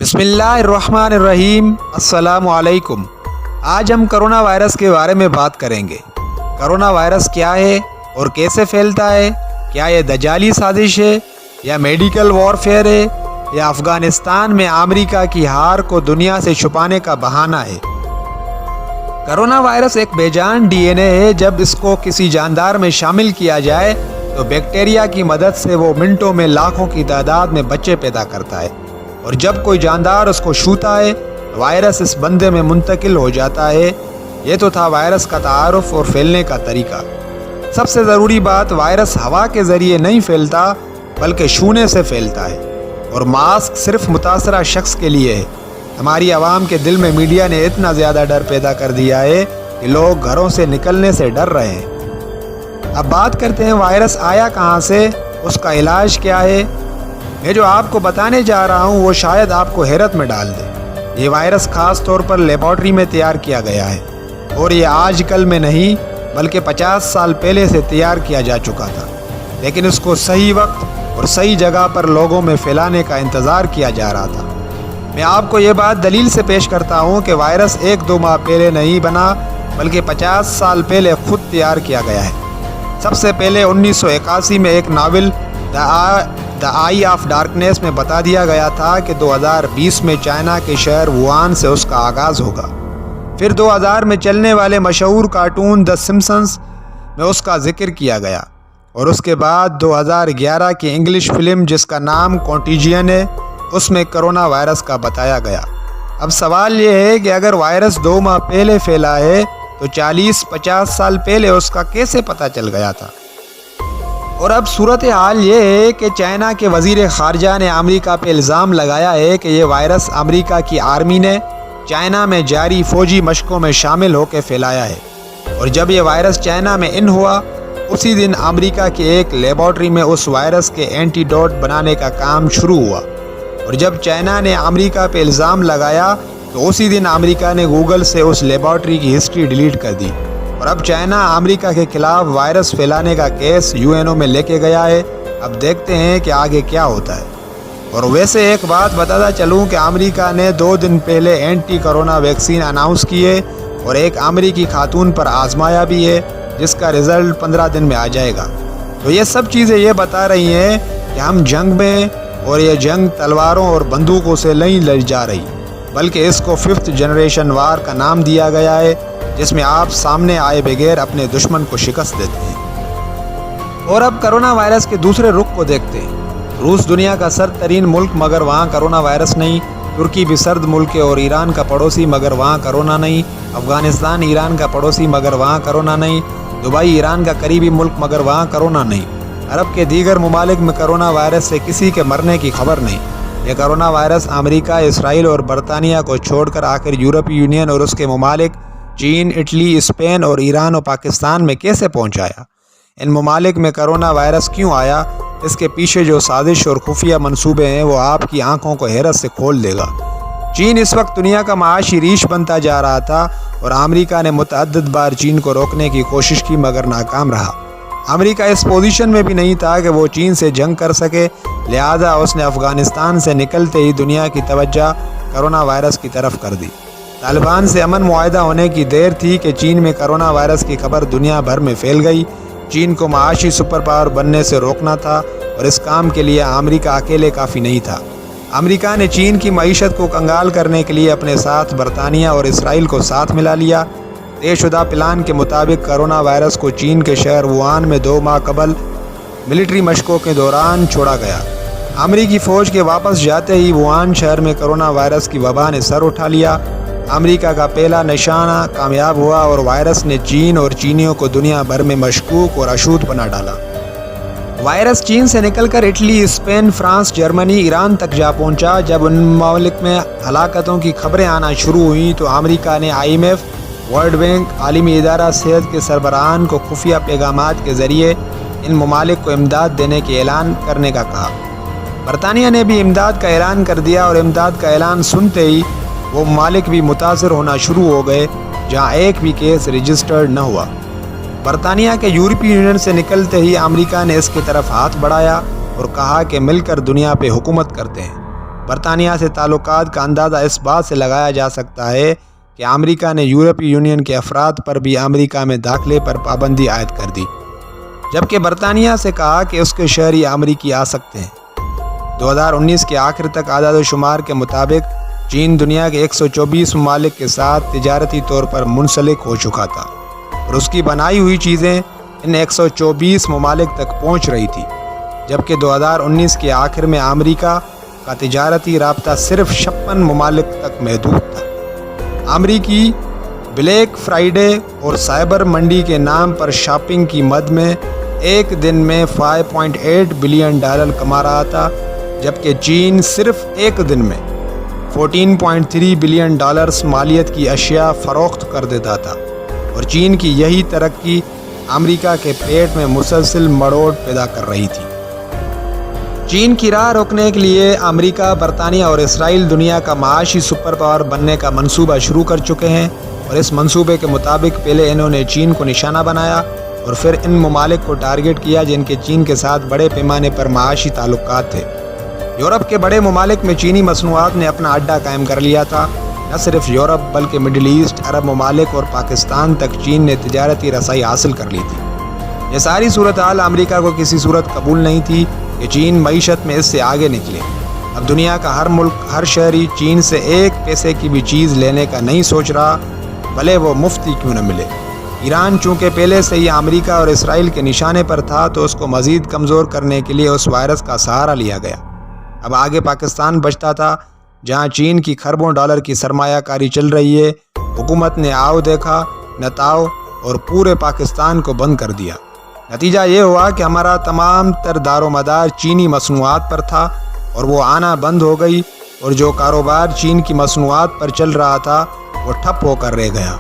بسم اللہ الرحمن الرحیم۔ السلام علیکم۔ آج ہم کرونا وائرس کے بارے میں بات کریں گے۔ کرونا وائرس کیا ہے اور کیسے پھیلتا ہے؟ کیا یہ دجالی سازش ہے یا میڈیکل وارفیئر ہے یا افغانستان میں امریکہ کی ہار کو دنیا سے چھپانے کا بہانہ ہے؟ کرونا وائرس ایک بے جان ڈی این اے ہے۔ جب اس کو کسی جاندار میں شامل کیا جائے تو بیکٹیریا کی مدد سے وہ منٹوں میں لاکھوں کی تعداد میں بچے پیدا کرتا ہے، اور جب کوئی جاندار اس کو چھوتا ہے وائرس اس بندے میں منتقل ہو جاتا ہے۔ یہ تو تھا وائرس کا تعارف اور پھیلنے کا طریقہ۔ سب سے ضروری بات، وائرس ہوا کے ذریعے نہیں پھیلتا بلکہ چھونے سے پھیلتا ہے، اور ماسک صرف متاثرہ شخص کے لیے ہے۔ ہماری عوام کے دل میں میڈیا نے اتنا زیادہ ڈر پیدا کر دیا ہے کہ لوگ گھروں سے نکلنے سے ڈر رہے ہیں۔ اب بات کرتے ہیں وائرس آیا کہاں سے، اس کا علاج کیا ہے۔ میں جو آپ کو بتانے جا رہا ہوں وہ شاید آپ کو حیرت میں ڈال دے۔ یہ وائرس خاص طور پر لیبارٹری میں تیار کیا گیا ہے، اور یہ آج کل میں نہیں بلکہ 50 سال پہلے سے تیار کیا جا چکا تھا، لیکن اس کو صحیح وقت اور صحیح جگہ پر لوگوں میں پھیلانے کا انتظار کیا جا رہا تھا۔ میں آپ کو یہ بات دلیل سے پیش کرتا ہوں کہ وائرس 1-2 ماہ پہلے نہیں بنا بلکہ 50 سال پہلے خود تیار کیا گیا ہے۔ سب سے پہلے 1981 میں ایک novel the I of darkness میں بتا دیا گیا تھا کہ 2020 میں چائنا کے شہر ووہان سے اس کا آغاز ہوگا۔ پھر 2000 میں چلنے والے مشہور کارٹون دا سمپسنز میں اس کا ذکر کیا گیا، اور اس کے بعد 2011 کی انگلش فلم جس کا نام کونٹیجین ہے اس میں کرونا وائرس کا بتایا گیا۔ اب سوال یہ ہے کہ اگر وائرس 2 ماہ پہلے پھیلا ہے تو 40-50 سال پہلے اس کا کیسے پتہ چل گیا تھا؟ اور اب صورتحال یہ ہے کہ چائنا کے وزیر خارجہ نے امریکہ پہ الزام لگایا ہے کہ یہ وائرس امریکہ کی آرمی نے چائنا میں جاری فوجی مشقوں میں شامل ہو کے پھیلایا ہے، اور جب یہ وائرس چائنا میں ہوا اسی دن امریکہ کے ایک لیبارٹری میں اس وائرس کے اینٹی ڈوٹ بنانے کا کام شروع ہوا، اور جب چائنا نے امریکہ پہ الزام لگایا تو اسی دن امریکہ نے گوگل سے اس لیبارٹری کی ہسٹری ڈیلیٹ کر دی، اور اب چائنا امریکہ کے خلاف وائرس پھیلانے کا کیس UN میں لے کے گیا ہے۔ اب دیکھتے ہیں کہ آگے کیا ہوتا ہے۔ اور ویسے ایک بات بتاتا چلوں کہ امریکہ نے 2 دن پہلے اینٹی کرونا ویکسین اناؤنس کی ہے، اور ایک امریکی خاتون پر آزمایا بھی ہے جس کا رزلٹ 15 دن میں آ جائے گا۔ تو یہ سب چیزیں یہ بتا رہی ہیں کہ ہم جنگ میں ہیں، اور یہ جنگ تلواروں اور بندوقوں سے نہیں لڑی جا رہی بلکہ اس کو 5th جنریشن وار کا نام دیا گیا ہے، جس میں آپ سامنے آئے بغیر اپنے دشمن کو شکست دیتے ہیں۔ اور اب کرونا وائرس کے دوسرے رخ کو دیکھتے ہیں۔ روس دنیا کا سرد ترین ملک مگر وہاں کرونا وائرس نہیں، ترکی بھی سرد ملک ہے اور ایران کا پڑوسی مگر وہاں کرونا نہیں، افغانستان ایران کا پڑوسی مگر وہاں کرونا نہیں، دبئی ایران کا قریبی ملک مگر وہاں کرونا نہیں، عرب کے دیگر ممالک میں کرونا وائرس سے کسی کے مرنے کی خبر نہیں۔ یہ کرونا وائرس امریکہ، اسرائیل اور برطانیہ کو چھوڑ کر آخر یورپی یونین اور اس کے ممالک چین، اٹلی، اسپین اور ایران و پاکستان میں کیسے پہنچایا؟ ان ممالک میں کرونا وائرس کیوں آیا؟ اس کے پیچھے جو سازش اور خفیہ منصوبے ہیں وہ آپ کی آنکھوں کو حیرت سے کھول دے گا۔ چین اس وقت دنیا کا معاشی ریچھ بنتا جا رہا تھا، اور امریکہ نے متعدد بار چین کو روکنے کی کوشش کی مگر ناکام رہا۔ امریکہ اس پوزیشن میں بھی نہیں تھا کہ وہ چین سے جنگ کر سکے، لہذا اس نے افغانستان سے نکلتے ہی دنیا کی توجہ کرونا وائرس کی طرف کر دی۔ طالبان سے امن معاہدہ ہونے کی دیر تھی کہ چین میں کرونا وائرس کی خبر دنیا بھر میں پھیل گئی۔ چین کو معاشی سپر پاور بننے سے روکنا تھا، اور اس کام کے لیے امریکہ اکیلے کافی نہیں تھا۔ امریکہ نے چین کی معیشت کو کنگال کرنے کے لیے اپنے ساتھ برطانیہ اور اسرائیل کو ساتھ ملا لیا۔ طے شدہ پلان کے مطابق کرونا وائرس کو چین کے شہر ووہان میں 2 ماہ قبل ملٹری مشقوں کے دوران چھوڑا گیا۔ امریکی فوج کے واپس جاتے ہی ووہان شہر میں کرونا وائرس کی وبا نے سر اٹھا لیا۔ امریکہ کا پہلا نشانہ کامیاب ہوا، اور وائرس نے چین اور چینیوں کو دنیا بھر میں مشکوک اور اشوت بنا ڈالا۔ وائرس چین سے نکل کر Italy, Spain, France, Germany, Iran تک جا پہنچا۔ جب ان ممالک میں ہلاکتوں کی خبریں آنا شروع ہوئیں تو امریکہ نے IMF، ورلڈ بینک، عالمی ادارہ صحت کے سربراہان کو خفیہ پیغامات کے ذریعے ان ممالک کو امداد دینے کے اعلان کرنے کا کہا۔ برطانیہ نے بھی امداد کا اعلان کر دیا، اور امداد کا اعلان سنتے ہی وہ ممالک بھی متاثر ہونا شروع ہو گئے جہاں ایک بھی کیس رجسٹرڈ نہ ہوا۔ برطانیہ کے یورپی یونین سے نکلتے ہی امریکہ نے اس کی طرف ہاتھ بڑھایا اور کہا کہ مل کر دنیا پہ حکومت کرتے ہیں۔ برطانیہ سے تعلقات کا اندازہ اس بات سے لگایا جا سکتا ہے کہ امریکہ نے یورپی یونین کے افراد پر بھی امریکہ میں داخلے پر پابندی عائد کر دی، جبکہ برطانیہ سے کہا کہ اس کے شہری امریکی آ سکتے ہیں۔ 2019 کے آخر تک اعداد و شمار کے مطابق چین دنیا کے 124 ممالک کے ساتھ تجارتی طور پر منسلک ہو چکا تھا اور اس کی بنائی ہوئی چیزیں ان 124 ممالک تک پہنچ رہی تھی، جبکہ 2019 کے آخر میں امریکہ کا تجارتی رابطہ صرف 56 ممالک تک محدود تھا۔ امریکی بلیک فرائیڈے اور سائبر منڈی کے نام پر شاپنگ کی مد میں ایک دن میں $5.8 بلین کما رہا تھا، جبکہ چین صرف ایک دن میں $14.3 بلین مالیت کی اشیاء فروخت کر دیتا تھا، اور چین کی یہی ترقی امریکہ کے پیٹ میں مسلسل مروڑ پیدا کر رہی تھی۔ چین کی راہ روکنے کے لیے امریکہ، برطانیہ اور اسرائیل دنیا کا معاشی سپر پاور بننے کا منصوبہ شروع کر چکے ہیں، اور اس منصوبے کے مطابق پہلے انہوں نے چین کو نشانہ بنایا اور پھر ان ممالک کو ٹارگٹ کیا جن کے چین کے ساتھ بڑے پیمانے پر معاشی تعلقات تھے۔ یورپ کے بڑے ممالک میں چینی مصنوعات نے اپنا اڈہ قائم کر لیا تھا۔ نہ صرف یورپ بلکہ مڈل ایسٹ، عرب ممالک اور پاکستان تک چین نے تجارتی رسائی حاصل کر لی تھی۔ یہ ساری صورتحال امریکہ کو کسی صورت قبول نہیں تھی کہ چین معیشت میں اس سے آگے نکلے۔ اب دنیا کا ہر ملک، ہر شہری چین سے ایک پیسے کی بھی چیز لینے کا نہیں سوچ رہا، بھلے وہ مفتی کیوں نہ ملے۔ ایران چونکہ پہلے سے ہی امریکہ اور اسرائیل کے نشانے پر تھا، تو اس کو مزید کمزور کرنے کے لیے اس وائرس کا سہارا لیا گیا۔ اب آگے پاکستان بچتا تھا، جہاں چین کی کھربوں ڈالر کی سرمایہ کاری چل رہی ہے۔ حکومت نے آؤ دیکھا نہ تاؤ اور پورے پاکستان کو بند کر دیا۔ نتیجہ یہ ہوا کہ ہمارا تمام تر دار و مدار چینی مصنوعات پر تھا، اور وہ آنا بند ہو گئی، اور جو کاروبار چین کی مصنوعات پر چل رہا تھا وہ ٹھپ ہو کر رہ گیا۔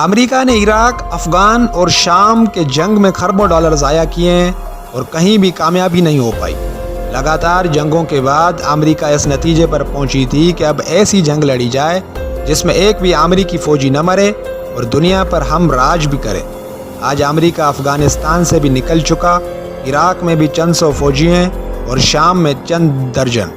امریکہ نے عراق، افغان اور شام کے جنگ میں کھربوں ڈالر ضائع کیے ہیں اور کہیں بھی کامیابی نہیں ہو پائی۔ لگاتار جنگوں کے بعد امریکہ اس نتیجے پر پہنچی تھی کہ اب ایسی جنگ لڑی جائے جس میں ایک بھی امریکی فوجی نہ مرے اور دنیا پر ہم راج بھی کرے۔ آج امریکہ افغانستان سے بھی نکل چکا، عراق میں بھی چند سو فوجی ہیں اور شام میں چند درجن۔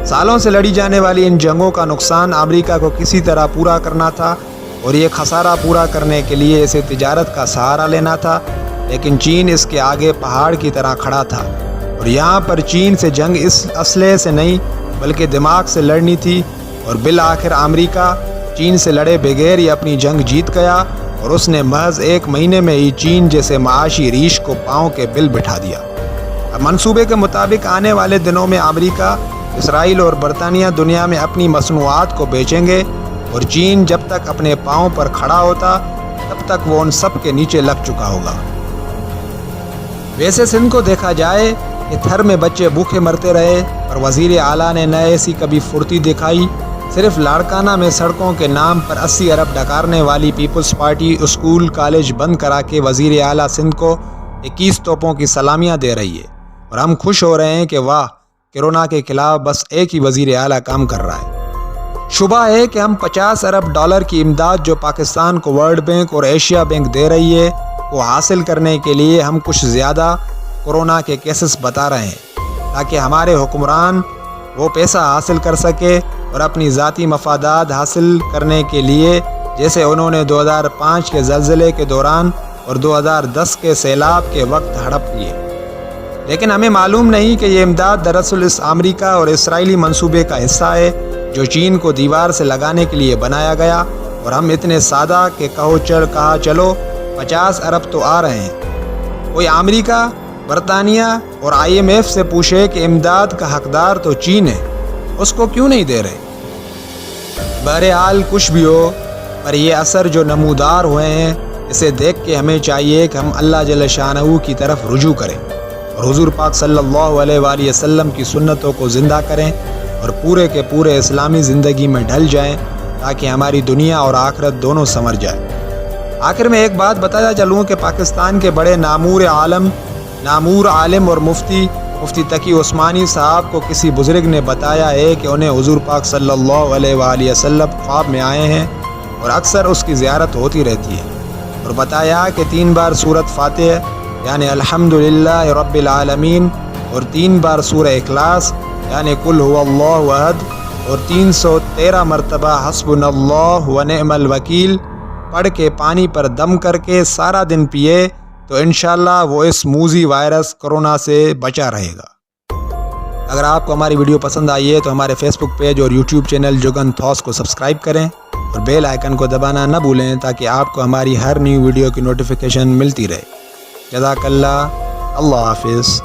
سالوں سے لڑی جانے والی ان جنگوں کا نقصان امریکہ کو کسی طرح پورا کرنا تھا، اور یہ خسارہ پورا کرنے کے لیے اسے تجارت کا سہارا لینا تھا، لیکن چین اس کے آگے پہاڑ کی طرح کھڑا تھا، اور یہاں پر چین سے جنگ اس اسلحے سے نہیں بلکہ دماغ سے لڑنی تھی، اور بالآخر امریکہ چین سے لڑے بغیر ہی اپنی جنگ جیت گیا، اور اس نے محض ایک مہینے میں ہی چین جیسے معاشی ریش کو پاؤں کے بل بٹھا دیا۔ اب منصوبے کے مطابق آنے والے دنوں میں امریکہ، اسرائیل اور برطانیہ دنیا میں اپنی مصنوعات کو بیچیں گے، اور چین جب تک اپنے پاؤں پر کھڑا ہوتا تب تک وہ ان سب کے نیچے لگ چکا ہوگا۔ ویسے سندھ کو دیکھا جائے کہ تھر میں بچے بھوکے مرتے رہے، اور وزیر اعلیٰ نے نہ ایسی کبھی پھرتی دکھائی۔ صرف لاڑکانہ میں سڑکوں کے نام پر 80 ارب ڈکارنے والی پیپلز پارٹی اسکول کالج بند کرا کے وزیر اعلیٰ سندھ کو 21 توپوں کی سلامیاں دے رہی ہے، اور ہم خوش ہو رہے ہیں کہ واہ، کورونا کے خلاف بس ایک ہی وزیر اعلیٰ کام کر رہا ہے۔ شبہ ہے کہ ہم 50 ارب ڈالر کی امداد جو پاکستان کو ورلڈ بینک اور ایشیا بینک دے رہی ہے، کو حاصل کرنے کے لیے ہم کچھ زیادہ کورونا کے کیسز بتا رہے ہیں، تاکہ ہمارے حکمران وہ پیسہ حاصل کر سکے اور اپنی ذاتی مفادات حاصل کرنے کے لیے، جیسے انہوں نے 2005 کے زلزلے کے دوران اور 2010 کے سیلاب کے وقت ہڑپ لیے۔ لیکن ہمیں معلوم نہیں کہ یہ امداد دراصل اس امریکہ اور اسرائیلی منصوبے کا حصہ ہے جو چین کو دیوار سے لگانے کے لیے بنایا گیا، اور ہم اتنے سادہ کہ کہا چلو 50 ارب تو آ رہے ہیں۔ کوئی امریکہ، برطانیہ اور IMF سے پوچھے کہ امداد کا حقدار تو چین ہے، اس کو کیوں نہیں دے رہے؟ بہرحال کچھ بھی ہو، پر یہ اثر جو نمودار ہوئے ہیں، اسے دیکھ کے ہمیں چاہیے کہ ہم اللہ جل شانہ کی طرف رجوع کریں، اور حضور پاک صلی اللہ علیہ وآلہ وسلم کی سنتوں کو زندہ کریں، اور پورے کے پورے اسلامی زندگی میں ڈھل جائیں، تاکہ ہماری دنیا اور آخرت دونوں سنور جائے۔ آخر میں ایک بات بتایا چلوں کہ پاکستان کے بڑے نامور عالم اور مفتی تقی عثمانی صاحب کو کسی بزرگ نے بتایا ہے کہ انہیں حضور پاک صلی اللہ علیہ وآلہ وسلم خواب میں آئے ہیں، اور اکثر اس کی زیارت ہوتی رہتی ہے، اور بتایا کہ 3 بار سورۃ فاتحہ یعنی الحمدللہ رب العالمین، اور 3 بار سورہ اخلاص یعنی قل هو اللہ احد اور 313 مرتبہ حسبنا اللہ و نعم الوکیل پڑھ کے پانی پر دم کر کے سارا دن پیے تو انشاءاللہ وہ اس موذی وائرس کرونا سے بچا رہے گا۔ اگر آپ کو ہماری ویڈیو پسند آئی ہے تو ہمارے فیس بک پیج اور یوٹیوب چینل جوگن تھاس کو سبسکرائب کریں اور بیل آئیکن کو دبانا نہ بھولیں تاکہ آپ کو ہماری ہر نیو ویڈیو کی نوٹیفیکیشن ملتی رہے۔ جزاک اللہ، اللہ حافظ۔